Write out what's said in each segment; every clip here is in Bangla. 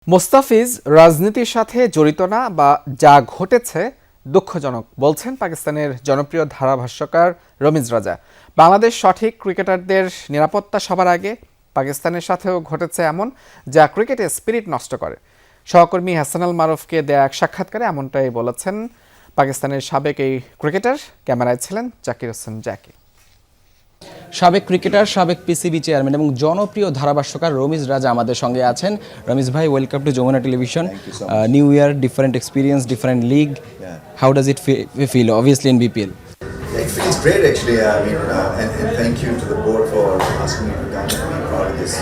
মোস্তাফিজ রাজনীতির সাথে জড়িত না বা যা ঘটেছে দুঃখজনক বলছেন পাকিস্তানের জনপ্রিয় ধারাভাষ্যকার রমিজ রাজা। বাংলাদেশ সঠিক ক্রিকেটারদের নিরাপত্তা সবার আগে, পাকিস্তানের সাথেও ঘটেছে এমন যা ক্রিকেটের স্পিরিট নষ্ট করে। সহকর্মী হাসান আল মারুফকে দেয়া এক সাক্ষাৎকারে এমনটাই বলেছেন পাকিস্তানের সাবেক এই ক্রিকেটার। ক্যামেরায় ছিলেন জাকির হোসেন জ্যাকি। সাবেক ক্রিকেটার, সাবেক পিসিবি চেয়ারম্যান এবং জনপ্রিয় ধারাভাষ্যকার রমিজ রাজা আমাদের সঙ্গে আছেন। রমিজ ভাই, welcome to Jamuna television. New year, different experience, different league. How does it feel obviously in BPL? It feels great actually. And thank you to the board for asking me to come and be part of this.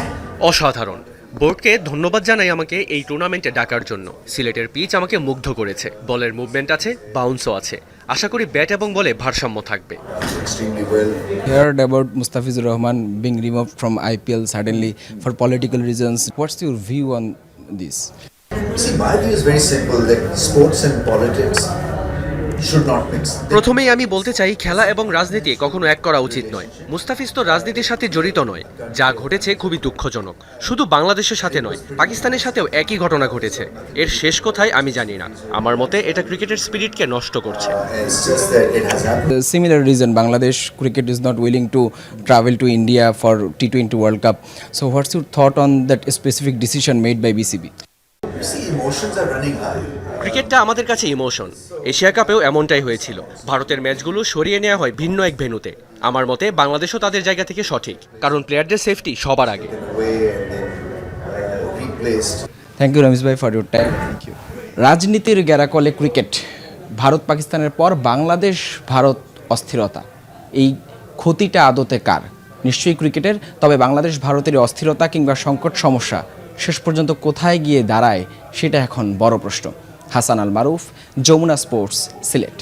অসাধারণ। বোর্ডকে ধন্যবাদ জানাই আমাকে এই টুর্নামেন্টে ডাকার জন্য। সিলেটের পিচ আমাকে মুগ্ধ করেছে। বলের মুভমেন্ট আছে, বাউন্সও আছে। আশা করি ব্যাট এবং বলে ভারসাম্য থাকবে। Extremely well. Heard about Mustafizur Rahman being removed from IPL suddenly for political reasons. What's your view on this? See, my view is very simple that sports and politics should not mix. প্রথমেই আমি বলতে চাই, খেলা এবং রাজনীতি কখনো এক করা উচিত নয়। মুস্তাফিজ তো রাজনীতির সাথে জড়িত নয়। যা ঘটেছে খুবই দুঃখজনক। শুধু বাংলাদেশের সাথে নয়, পাকিস্তানের সাথেও একই ঘটনা ঘটেছে। এর শেষ কোথায় আমি জানি না। আমার মতে এটা ক্রিকেটের স্পিরিটকে নষ্ট করছে। It's just that it has happened. The similar reason Bangladesh cricket is not willing to travel to India for T20 World Cup. So what's your thought on that specific decision made by BCB? You see, emotions are running high. ক্রিকেটটা আমাদের কাছে ইমোশন। এশিয়া কাপেও এমনটাই হয়েছিল। ভারতের ম্যাচগুলো সরিয়ে নেওয়া হয় ভিন্ন এক ভেন্যুতে। আমার মতে বাংলাদেশও তাদের জায়গা থেকে সঠিক, কারণ প্লেয়ারদের সেফটি সবার আগে। Way and then replaced. Thank you Ramesh ভাই ফর ইউর টাইম। রাজনীতির গ্যারাকলে ক্রিকেট, ভারত পাকিস্তানের পর বাংলাদেশ ভারত অস্থিরতা, এই ক্ষতিটা আদতে কার? নিশ্চয়ই ক্রিকেটের। তবে বাংলাদেশ ভারতের অস্থিরতা কিংবা সংকট সমস্যা শেষ পর্যন্ত কোথায় গিয়ে দাঁড়ায় সেটা এখন বড় প্রশ্ন। হাসান আল মারুফ, যমুনা স্পোর্টস, সিলেট।